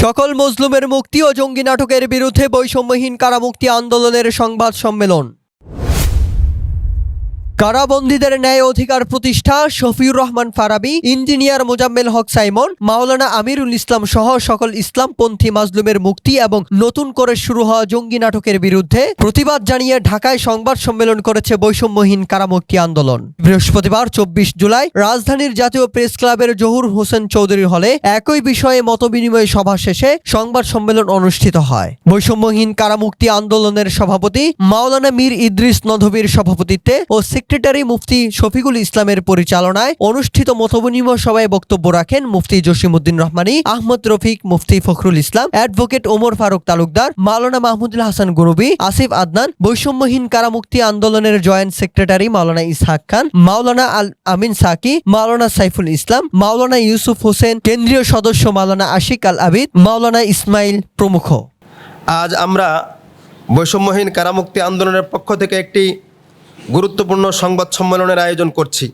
সকল মজলুমের মুক্তি ও জঙ্গি নাটকের বিরুদ্ধে বৈষম্যহীন কারামুক্তি আন্দোলনের সংবাদ সম্মেলন। কারাবন্দীদের ন্যায় অধিকার প্রতিষ্ঠা, শফিউর রহমান ফারাবী, ইঞ্জিনিয়ার মোজাম্মেল হক সাইমন, মাওলানা আমিরুল ইসলাম সহ সকল ইসলামপন্থী মাজলুমের মুক্তি এবং নতুন করে শুরু হওয়া জঙ্গি নাটকের বিরুদ্ধে প্রতিবাদ জানিয়ে ঢাকায় সংবাদ সম্মেলন করেছে বৈষম্যহীন কারামুক্তি আন্দোলন। বৃহস্পতিবার 24 জুলাই রাজধানীর জাতীয় প্রেস ক্লাবের জহুর হোসেন চৌধুরী হলে একই বিষয়ে মতবিনিময় সভা শেষে সংবাদ সম্মেলন অনুষ্ঠিত হয়। বৈষম্যহীন কারামুক্তি আন্দোলনের সভাপতি মাওলানা মীর ইদ্রিস নদভীর সভাপতিত্বে ও সেক্রেটারি মুফতি শফিকুল ইসলামের পরিচালনায় অনুষ্ঠিত মতবিনিময় সভায় বক্তব্য রাখেন মুফতি জসিমউদ্দিন রহমানী, আহমদ রফিক, মুফতি ফখরুল ইসলাম, অ্যাডভোকেট ওমর ফারুক তালুকদার, মাওলানা মাহমুদুল হাসান গুরুবি, আসিফ আদনান, বৈষম্যহীন কারামুক্তি আন্দোলনের জয়েন্ট সেক্রেটারি মাওলানা ইসহাক খান, মাওলানা আল আমিন সাকি, মাওলানা সাইফুল ইসলাম, মাওলানা ইউসুফ হোসেন, কেন্দ্রীয় সদস্য মাওলানা আশিক আল আবিদ, মাওলানা ইসমাইল প্রমুখ। আজ আমরা বৈষম্যহীন কারামুক্তি আন্দোলনের পক্ষ থেকে একটি গুরুত্বপূর্ণ সংবাদ সম্মেলনের আয়োজন করছি।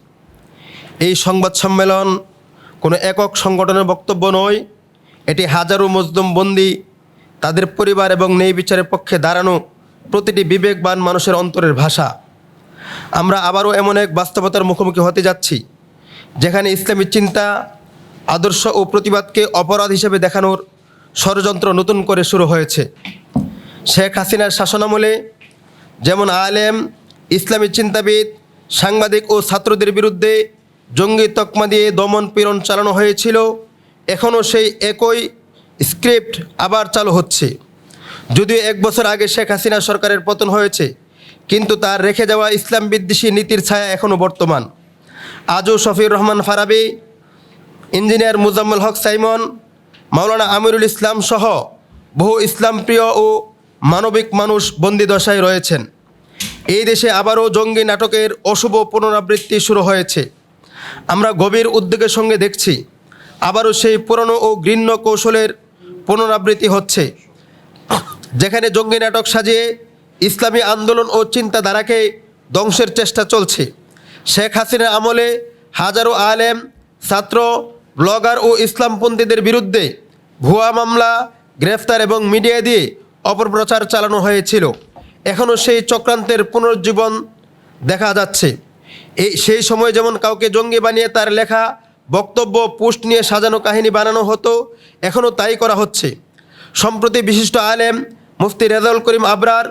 এই সংবাদ সম্মেলন কোনো একক সংগঠনের বক্তব্য নয়, এটি হাজারো মজলুম বন্দী, তাদের পরিবার এবং ন্যায় বিচারের পক্ষে দাঁড়ানো প্রতিটি বিবেকবান মানুষের অন্তরের ভাষা। আমরা আবারও এমন এক বাস্তবতার মুখোমুখি হতে যাচ্ছি যেখানে ইসলামী চিন্তা, আদর্শ ও প্রতিবাদকে অপরাধ হিসেবে দেখানোর ষড়যন্ত্র নতুন করে শুরু হয়েছে। শেখ হাসিনার শাসনামলে যেমন আলেম, ইসলামী চিন্তাবিদ, সাংবাদিক ও ছাত্রদের বিরুদ্ধে জঙ্গি তকমা দিয়ে দমন পীড়ন চালানো হয়েছিল, এখনও সেই একই স্ক্রিপ্ট আবার চালু হচ্ছে। যদিও 1 বছর আগে শেখ হাসিনা সরকারের পতন হয়েছে, কিন্তু তার রেখে যাওয়া ইসলাম বিদ্বেষী নীতির ছায়া এখনও বর্তমান। আজও শফিউর রহমান ফারাবী, ইঞ্জিনিয়ার মোজাম্মেল হক সাইমন, মাওলানা আমিরুল ইসলাম সহ বহু ইসলামপ্রিয় ও মানবিক মানুষ বন্দিদশায় রয়েছেন। এই দেশে আবারও জঙ্গি নাটকের অশুভ পুনরাবৃত্তি শুরু হয়েছে। আমরা গভীর উদ্বেগের সঙ্গে দেখছি আবারও সেই পুরনো ও ঘৃণ্য কৌশলের পুনরাবৃত্তি হচ্ছে, যেখানে জঙ্গি নাটক সাজিয়ে ইসলামী আন্দোলন ও চিন্তাধারাকে ধ্বংসের চেষ্টা চলছে। শেখ হাসিনার আমলে হাজারো আলেম, ছাত্র, ব্লগার ও ইসলামপন্থীদের বিরুদ্ধে ভুয়া মামলা, গ্রেফতার এবং মিডিয়া দিয়ে অপপ্রচার চালানো হয়েছিল। এখনও সেই চক্রান্তের পুনরুজ্জীবন দেখা যাচ্ছে। সেই সময় যেমন কাউকে জঙ্গি বানিয়ে তার লেখা বক্তব্য, পোস্ট নিয়ে সাজানো কাহিনী বানানো হতো, এখনও তাই করা হচ্ছে। সম্প্রতি বিশিষ্ট আলেম মুফতি রেজাউল করিম আবরার,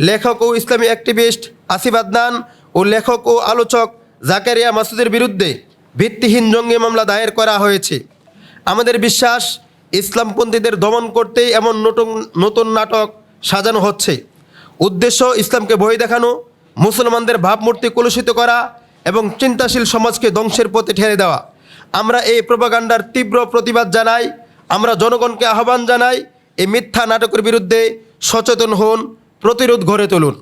লেখক ও ইসলামী অ্যাক্টিভিস্ট আসিফ আদনান ও লেখক ও আলোচক জাকারিয়া মাসুদের বিরুদ্ধে ভিত্তিহীন জঙ্গি মামলা দায়ের করা হয়েছে। আমাদের বিশ্বাস, ইসলামপন্থীদের দমন করতেই এমন নতুন নাটক সাজানো হচ্ছে। উদ্দেশ্য ইসলামকে ভয় দেখানো, মুসলমানদের ভাবমূর্তি কলুষিত করা এবং চিন্তাশীল সমাজকে ধ্বংসের পথে ঠেলে দেওয়া। আমরা এই প্রোপাগান্ডার তীব্র প্রতিবাদ জানাই। আমরা জনগণকে আহ্বান জানাই, এই মিথ্যা নাটকের বিরুদ্ধে সচেতন হন, প্রতিরোধ গড়ে তুলুন।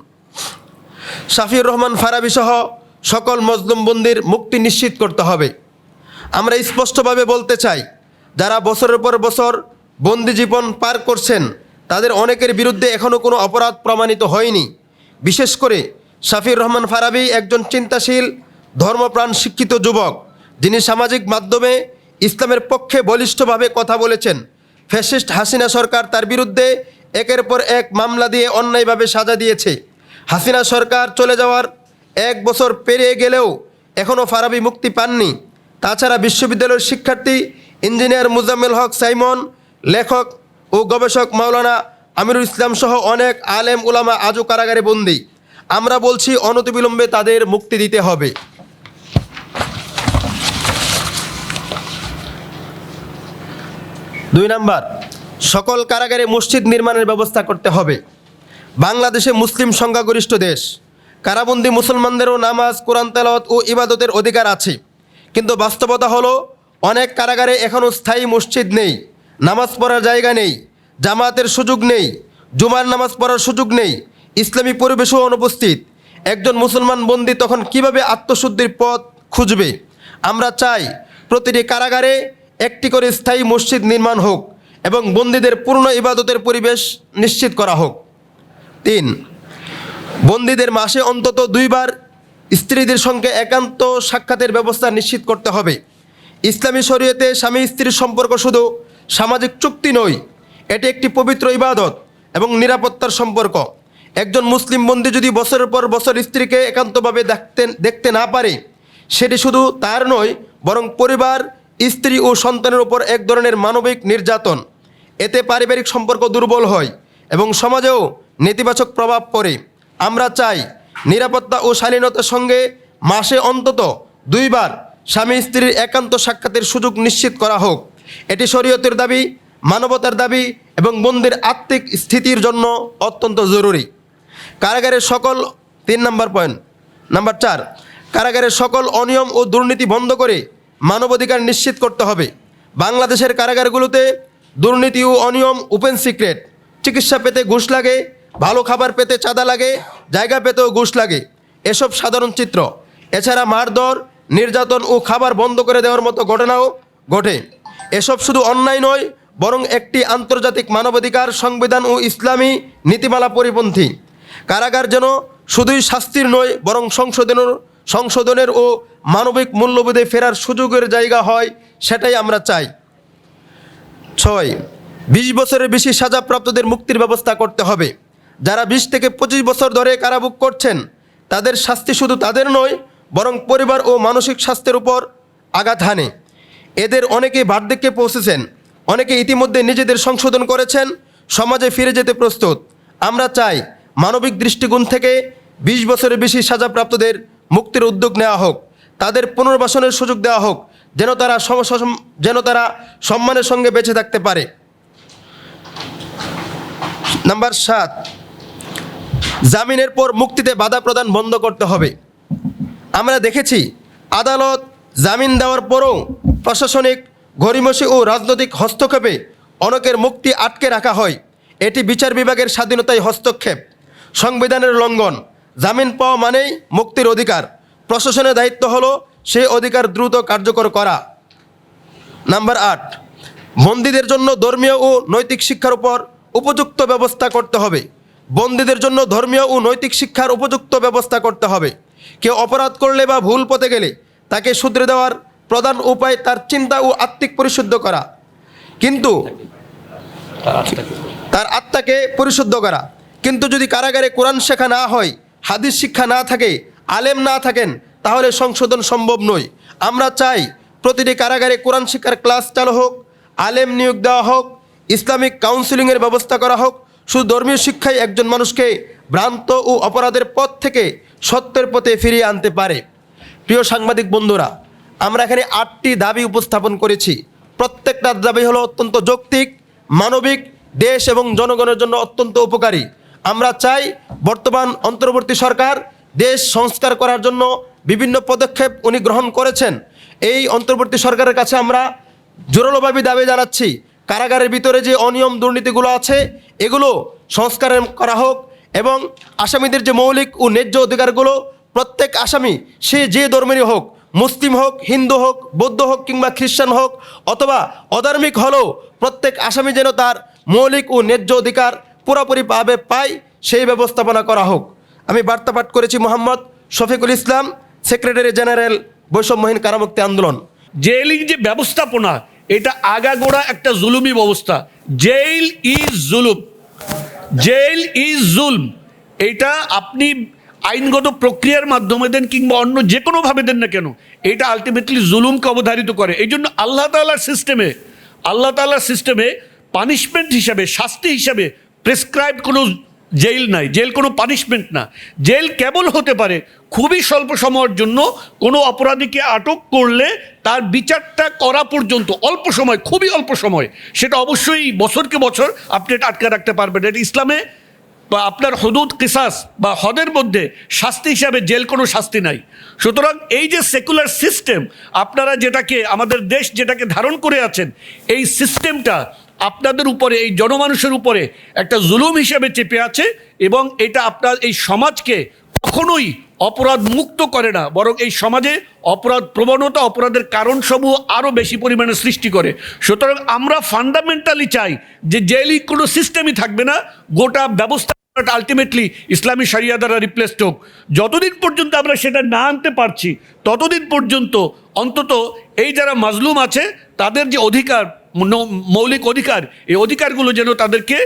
শফিউর রহমান ফারাবী সহ সকল মজলুম বন্দীর মুক্তি নিশ্চিত করতে হবে। আমরা স্পষ্টভাবে বলতে চাই, যারা বছরের পর বছর বন্দি জীবন পার করছেন, তাদের অনেকের বিরুদ্ধে এখনও কোনো অপরাধ প্রমাণিত হয়নি। বিশেষ করে শফিউর রহমান ফারাবী একজন চিন্তাশীল, ধর্মপ্রাণ, শিক্ষিত যুবক, যিনি সামাজিক মাধ্যমে ইসলামের পক্ষে বলিষ্ঠভাবে কথা বলেছেন। ফ্যাসিস্ট হাসিনা সরকার তার বিরুদ্ধে একের পর এক মামলা দিয়ে অন্যায়ভাবে সাজা দিয়েছে। হাসিনা সরকার চলে যাওয়ার 1 বছর পেরিয়ে গেলেও এখনও ফারাবী মুক্তি পাননি। তাছাড়া বিশ্ববিদ্যালয়ের শিক্ষার্থী ইঞ্জিনিয়ার মোজাম্মেল হক সাইমন, লেখক ও গবেষক মাওলানা আমিরুল ইসলাম সহ অনেক আলেম উলামা আজও কারাগারে বন্দী। আমরা বলছি, অনতিবিলম্বে তাদের মুক্তি দিতে হবে। 2 নাম্বার, সকল কারাগারে মসজিদ নির্মাণের ব্যবস্থা করতে হবে। বাংলাদেশে মুসলিম সংখ্যাগরিষ্ঠ দেশ, কারাবন্দী মুসলমানদেরও নামাজ, কোরআন তেলাওয়াত ও ইবাদতের অধিকার আছে। কিন্তু বাস্তবতা হলো, অনেক কারাগারে এখনও স্থায়ী মসজিদ নেই, নামাজ পড়ার জায়গা নেই, জামাতের সুযোগ নেই, জুমার নামাজ পড়ার সুযোগ নেই, ইসলামী পরিবেশও অনুপস্থিত। একজন মুসলমান বন্দী তখন কিভাবে আত্মশুদ্ধির পথ খুঁজবে? আমরা চাই প্রতিটি কারাগারে একটি করে স্থায়ী মসজিদ নির্মাণ হোক এবং বন্দীদের পূর্ণ ইবাদতের পরিবেশ নিশ্চিত করা হোক। 3, বন্দীদের মাসে অন্তত 2 বার স্ত্রীদের সঙ্গে একান্ত সাক্ষাতের ব্যবস্থা নিশ্চিত করতে হবে। ইসলামী শরীয়তে স্বামী স্ত্রীর সম্পর্ক শুধু সামাজিক চুক্তি নয়, এটি একটি পবিত্র ইবাদত এবং নিরাপত্তার সম্পর্ক। একজন মুসলিম বন্দী যদি বছরের পর বছর স্ত্রীকে একান্তভাবে দেখতে না পারে, সেটি শুধু তার নয়, বরং পরিবার, স্ত্রী ও সন্তানের উপর এক ধরনের মানবিক নির্যাতন। এতে পারিবারিক সম্পর্ক দুর্বল হয় এবং সমাজেও নেতিবাচক প্রভাব পড়ে। আমরা চাই নিরাপত্তা ও শালীনতার সঙ্গে মাসে অন্তত 2 বার স্বামী স্ত্রীর একান্ত সাক্ষাতের সুযোগ নিশ্চিত করা হোক। এটি শরীয়তের দাবি, মানবতার দাবি এবং বন্দির আত্মিক স্থিতির জন্য অত্যন্ত জরুরি। কারাগারের সকল 3 নম্বর পয়েন্ট। নাম্বার 4, কারাগারের সকল অনিয়ম ও দুর্নীতি বন্ধ করে মানবাধিকার নিশ্চিত করতে হবে। বাংলাদেশের কারাগারগুলোতে দুর্নীতি ও অনিয়ম ওপেন সিক্রেট। চিকিৎসা পেতে ঘুষ লাগে, ভালো খাবার পেতে চাঁদা লাগে, জায়গা পেতেও ঘুষ লাগে, এসব সাধারণ চিত্র। এছাড়া মারধর, নির্যাতন ও খাবার বন্ধ করে দেওয়ার মতো ঘটনাও ঘটে। এসব শুধু অন্যায় নয়, বরং একটি আন্তর্জাতিক মানবাধিকার, সংবিধান ও ইসলামী নীতিমালা পরিপন্থী। কারাগার যেন শুধুই শাস্তির নয়, বরং সংশোধনের ও মানবিক মূল্যবোধে ফেরার সুযোগের জায়গা হয়, সেটাই আমরা চাই। 6, 20 বছরের বেশি সাজাপ্রাপ্তদের মুক্তির ব্যবস্থা করতে হবে। যারা 20 থেকে 25 বছর ধরে কারাভোগ করছেন, তাদের শাস্তি শুধু তাদের নয়, বরং পরিবার ও মানসিক স্বাস্থ্যের উপর আঘাত হানে। এদের অনেকেই বার্ধক্যে পৌঁছেছেন, অনেকে ইতিমধ্যে নিজেদের সংশোধন করেছেন, সমাজে ফিরে যেতে প্রস্তুত। আমরা চাই মানবিক দৃষ্টিকোণ থেকে 20 বছরের বেশি সাজাপ্রাপ্তদের মুক্তির উদ্যোগ নেওয়া হোক, তাদের পুনর্বাসনের সুযোগ দেওয়া হোক, যেন তারা সম্মানের সঙ্গে বেঁচে থাকতে পারে। নাম্বার 7, জামিনের পর মুক্তিতে বাধা প্রদান বন্ধ করতে হবে। আমরা দেখেছি আদালত জামিন দেওয়ার পরও প্রশাসনিক গড়িমসি ও রাজনৈতিক হস্তক্ষেপে অনেকের মুক্তি আটকে রাখা হয়। এটি বিচার বিভাগের স্বাধীনতায় হস্তক্ষেপ, সংবিধানের লঙ্ঘন। জামিন পাওয়া মানেই মুক্তির অধিকার। প্রশাসনের দায়িত্ব হলো সেই অধিকার দ্রুত কার্যকর করা। নাম্বার 8, বন্দীদের জন্য ধর্মীয় ও নৈতিক শিক্ষার উপর উপযুক্ত ব্যবস্থা করতে হবে। বন্দীদের জন্য ধর্মীয় ও নৈতিক শিক্ষার উপযুক্ত ব্যবস্থা করতে হবে। কেউ অপরাধ করলে বা ভুল পথে গেলে তাকে শুধরে দেওয়ার প্রধান উপায় তার চিন্তা ও আত্মিক পরিশুদ্ধ করা, কিন্তু তার আত্মাকে পরিশুদ্ধ করা। কিন্তু যদি কারাগারে কোরআন শেখা না হয়, হাদিস শিক্ষা না থাকে, আলেম না থাকেন, তাহলে সংশোধন সম্ভব নয়। আমরা চাই প্রতিটি কারাগারে কোরআন শিক্ষার ক্লাস চালু হোক, আলেম নিয়োগ দেওয়া হোক, ইসলামিক কাউন্সিলিংয়ের ব্যবস্থা করা হোক। শুধু ধর্মীয় শিক্ষাই একজন মানুষকে ভ্রান্ত ও অপরাধের পথ থেকে সত্যের পথে ফিরিয়ে আনতে পারে। প্রিয় সাংবাদিক বন্ধুরা, আমরা এখানে 8টি দাবি উপস্থাপন করেছি। প্রত্যেকটা দাবি হলো অত্যন্ত যৌক্তিক, মানবিক, দেশ এবং জনগণের জন্য অত্যন্ত উপকারী। আমরা চাই বর্তমান অন্তর্বর্তী সরকার দেশ সংস্কার করার জন্য বিভিন্ন পদক্ষেপ উনি গ্রহণ করেছেন। এই অন্তর্বর্তী সরকারের কাছে আমরা জোরালোভাবে দাবি জানাচ্ছি, কারাগারের ভিতরে যে অনিয়ম দুর্নীতিগুলো আছে, এগুলো সংস্কার করা হোক এবং আসামিদের যে মৌলিক ও ন্যায্য অধিকারগুলো, প্রত্যেক আসামি সে যে ধর্মেরই হোক, মুসলিম হোক, হিন্দু হোক, বৌদ্ধ হোক কিংবা খ্রিস্টান হোক অথবা অধার্মিক হলেও, প্রত্যেক আসামি যেন তার মৌলিক ও ন্যায্য অধিকার পুরোপুরিভাবে পায়, সেই ব্যবস্থাপনা করা হোক। আমি বার্তা পাঠ করেছি মোহাম্মদ শফিকুল ইসলাম, সেক্রেটারি জেনারেল বৈষম্যহীন কারামুক্তি আন্দোলন। জেলিং যে ব্যবস্থাপনা, এটা আগাগোড়া একটা জুলুমি ব্যবস্থা। জেল ইজ জুলুম, জেল ইজ জুলম। এটা আপনি আইনগত প্রক্রিয়ার মাধ্যমে দেন কিংবা অন্য যে কোনোভাবে দেন না কেন, এটা আলটিমেটলি জুলুমকে অবধারিত করে। এই জন্য আল্লাহ তাআলার সিস্টেমে পানিশমেন্ট হিসাবে, শাস্তি হিসাবে প্রেসক্রাইবড কোনো জেল নাই। জেল কোনো পানিশমেন্ট না। জেল কেবল হতে পারে খুবই স্বল্প সময়ের জন্য। কোনো অপরাধীকে আটক করলে তার বিচারটা করা পর্যন্ত অল্প সময়, খুবই অল্প সময়, সেটা অবশ্যই বছরকে বছর আপনি এটা আটকে রাখতে পারবেন। এটা ইসলামে বা আপনার হুদুদ কিসাস বা হদের মধ্যে শাস্তি হিসাবে জেল কোনো শাস্তি নাই। সুতরাং এই যে সেকুলার সিস্টেম, আপনারা যেটাকে, আমাদের দেশ যেটাকে ধারণ করে আছেন, এই সিস্টেমটা আপনাদের উপরে, এই জনমানুষের উপরে একটা জুলুম হিসেবে চেপে আছে এবং এটা আপনার এই সমাজকে কখনোই অপরাধ মুক্ত করে না, বরং এই সমাজে অপরাধ প্রবণতা, অপরাধের কারণসমূহ আরও বেশি পরিমাণে সৃষ্টি করে। সুতরাং আমরা ফান্ডামেন্টালি চাই যে জেলই কোনো সিস্টেমই থাকবে না, গোটা ব্যবস্থা আলটিমেটলি ইসলামী শরিয়া দ্বারা রিপ্লেসড হোক। যতদিন পর্যন্ত আমরা সেটা না আনতে পারছি, ততদিন পর্যন্ত অন্তত এই যারা মাজলুম আছে তাদের যে অধিকার মৌলিক অধিকার, এই অধিকারগুলো যেন তাদেরকে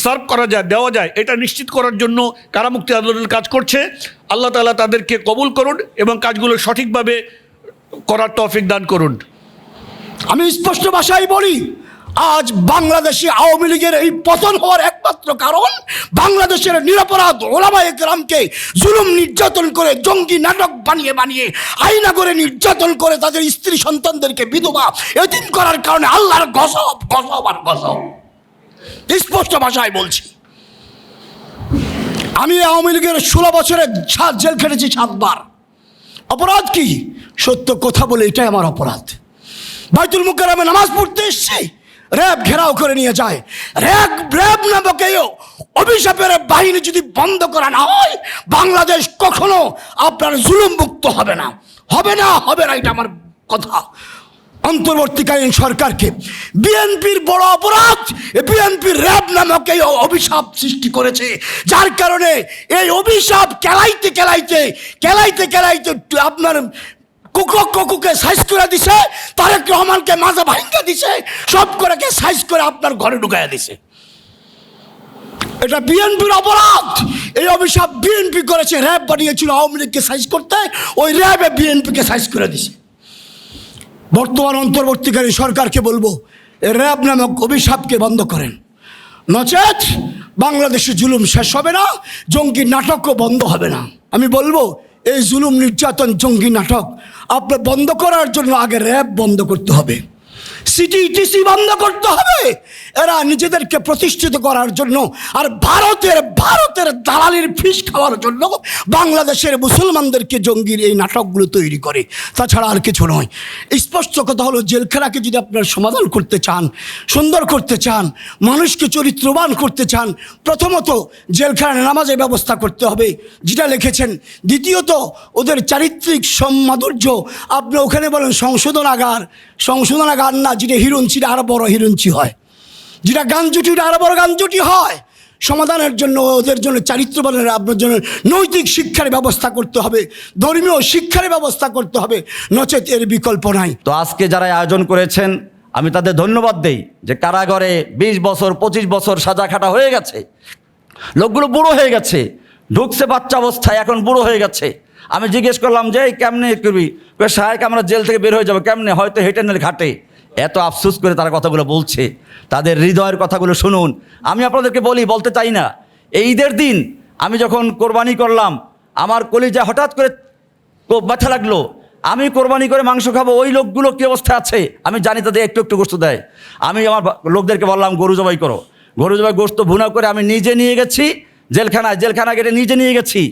সার্ভ করা যায়, দেওয়া যায়, এটা নিশ্চিত করার জন্য কারামুক্তি আন্দোলন কাজ করছে। আল্লাহ তাআলা তাদেরকে কবুল করুন এবং কাজগুলো সঠিকভাবে করার তৌফিক দান করুন। আমি স্পষ্ট ভাষায় বলি, আজ বাংলাদেশে আওয়ামী লীগের এই পতন হওয়ার একমাত্র কারণ বাংলাদেশের নিরপরাধ ওলামায়ে কেরামকে জুলুম নির্যাতন করে, জঙ্গি নাটক বানিয়ে বানিয়ে, আইনা করে নির্যাতন করে তাদের স্ত্রী সন্তানদেরকে বিধবা এতিম করার কারণে আল্লাহর গজব গজব আর গজব। স্পষ্ট ভাষায় বলছি, আমি আওয়ামী লীগের 16 বছরের জেল খেটেছি 7 বার। অপরাধ কি? সত্য কথা বলে এটাই আমার অপরাধ। বাইতুল মুকাররমে নামাজ পড়তে এসেছি, র্যাব ঘেরাও করে নিয়ে যায়। র্যাব নামক এই অভিশাপের বাহিনী যদি বন্ধ করা না হয়, বাংলাদেশ কখনো আপনার জুলুম মুক্ত হবে না, হবে না, হবে না। এটা আমার কথা। অন্তর্বর্তীকালীন সরকারকে বিএনপির বড় অপরাধ, বিএনপির র্যাব নামক এই অভিশাপ সৃষ্টি করেছে, যার কারণে এই অভিশাপ কেলাইতে কেলাইতে কেলাইতে কেলাইতে আপনার কুকুকে সাইজ করে দিছে, তারেক রহমানকে মাঝে ভাঙ্গা দিছে, সব করে সাইজ করে আপনার ঘরে ঢুকাইয়া দিছে। এটা বিএনপির অপরাধ। এই অভিশাপ বিএনপি করেছে। র্যাব বানিয়েছিল আওয়ামী লীগকে সাইজ করতে, ওই র্যাবে বিএনপিকে সাইজ করে দিছে। বর্তমান অন্তর্বর্তীকারী সরকারকে বলবো, র্যাব নামক অভিশাপকে বন্ধ করেন, নচেত বাংলাদেশে জুলুম শেষ হবে না, জঙ্গি নাটকও বন্ধ হবে না। আমি বলবো, এই জুলুম নির্যাতন জঙ্গি নাটক আপনার বন্ধ করার জন্য আগে র্যাব বন্ধ করতে হবে, সিটিটিসি বন্ধ করতে হবে। এরা নিজেদেরকে প্রতিষ্ঠিত করার জন্য আর ভারতের দালালির ফিস খাওয়ার জন্য বাংলাদেশের মুসলমানদেরকে জঙ্গির এই নাটকগুলো তৈরি করে, তাছাড়া আর কিছু নয়। স্পষ্ট কথা হলো, জেলখানাকে যদি আপনারা সমাধান করতে চান, সুন্দর করতে চান, মানুষকে চরিত্রবান করতে চান, প্রথমত জেলখানায় নামাজের ব্যবস্থা করতে হবে, যেটা লিখেছেন। দ্বিতীয়ত ওদের চারিত্রিক মাধুর্য, আপনি ওখানে বলেন সংশোধনাগার না, যেটা হিরুঞ্চিটা আরো বড় হিরুঞ্চি হয়, যেটা গানজুটিটা আরো বড় গানজুটি হয়। সমাধানের জন্য ওদের জন্য চারিত্রবানের আপনার জন্য নৈতিক শিক্ষার ব্যবস্থা করতে হবে, ধর্মীয় শিক্ষার ব্যবস্থা করতে হবে, নচেত এর বিকল্প নাই। তো আজকে যারা আয়োজন করেছেন আমি তাদের ধন্যবাদ দেই, যে কারাগারে 20 বছর 25 বছর সাজা খাটা হয়ে গেছে, লোকগুলো বুড়ো হয়ে গেছে, ঢুকছে বাচ্চা অবস্থায়, এখন বুড়ো হয়ে গেছে। আমি জিজ্ঞেস করলাম যে কেমনে করবি, সাহেব আমরা জেল থেকে বের হয়ে যাবো কেমনে, হয়তো হেঁটে ঘাটে। এত আফসোস করে তারা কথাগুলো বলছে, তাদের হৃদয়ের কথাগুলো শুনুন। আমি আপনাদেরকে বলতে চাই না, এই ঈদের দিন আমি যখন কোরবানি করলাম, আমার কলিজা হঠাৎ করে ব্যথা লাগলো। আমি কোরবানি করে মাংস খাবো, ওই লোকগুলো কী অবস্থা আছে আমি জানি, তাদের একটু একটু গোস্ত দেয়। আমি আমার লোকদেরকে বললাম গরু জবাই করো, গরু জবাই গোস্ত ভুনা করে আমি নিজে নিয়ে গেছি জেলখানা গেটে নিজে নিয়ে গেছি।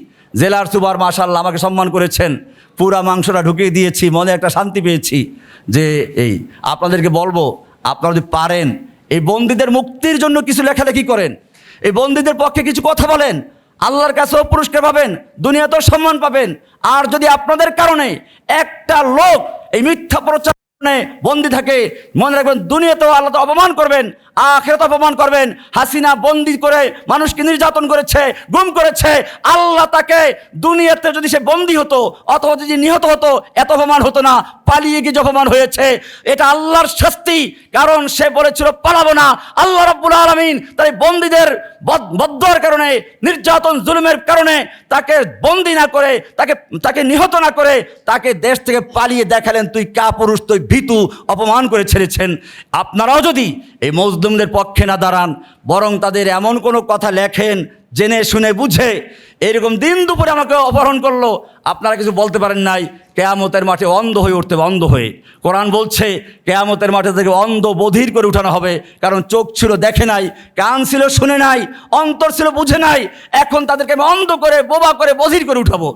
জেলার সুপার মাশাআল্লাহ আমাকে সম্মান করেছেন, পুরা মাংসটা ঢুকিয়ে দিয়েছি, মনে একটা শান্তি পেয়েছি। যে এই আপনাদেরকে বলবো, আপনারা যদি পারেন এই বন্দীদের মুক্তির জন্য কিছু লেখালেখি করেন, এই বন্দীদের পক্ষে কিছু কথা বলেন, আল্লাহর কাছেও পুরস্কার পাবেন, দুনিয়াতেও সম্মান পাবেন। আর যদি আপনাদের কারণে একটা লোক এই মিথ্যা প্রচার বন্দী থাকে, মনে রাখবেন দুনিয়াতেও আল্লাহ তো অপমান করবেন, আখিরাতে অপমান করবেন। হাসিনা বন্দী করে মানুষকে নির্যাতন করেছে, গুম করেছে, আল্লাহ তাকে দুনিয়াতে যদি সে বন্দী হতো অথবা যদি নিহত হতো এত অপমান হতো না, পালিয়ে গিয়ে অপমান হয়েছে। এটা আল্লাহর শাস্তি, কারণ সে বলেছিল পালাবো না। আল্লাহ রাব্বুল আলামিন তাই বন্দীদের বদদুয়ার কারণে, নির্যাতন জুলুমের কারণে তাকে বন্দী না করে, তাকে নিহত না করে তাকে দেশ থেকে পালিয়ে দেখালেন তুই কাপুরুষ, তুই ভীতু, অপমান করে ছেড়েছেন। আপনারাও যদি এই মজলুমদের পক্ষে না দাঁড়ান, বরং তাদের এমন কোনো কথা লেখেন জেনে শুনে বুঝে, এরকম দিন দুপুরে আমাকে অপহরণ করলো, আপনারা কিছু বলতে পারেন নাই, কেয়ামতের মাঠে অন্ধ হয়ে উঠতে হবে, অন্ধ হয়ে। কোরআন বলছে কেয়ামতের মাঠে থেকে অন্ধ বধির করে উঠানো হবে, কারণ চোখ ছিল দেখে নাই, কান ছিল শুনে নাই, অন্তর ছিল বুঝে নাই। এখন তাদেরকে আমি অন্ধ করে, বোবা করে, বধির করে উঠাবো।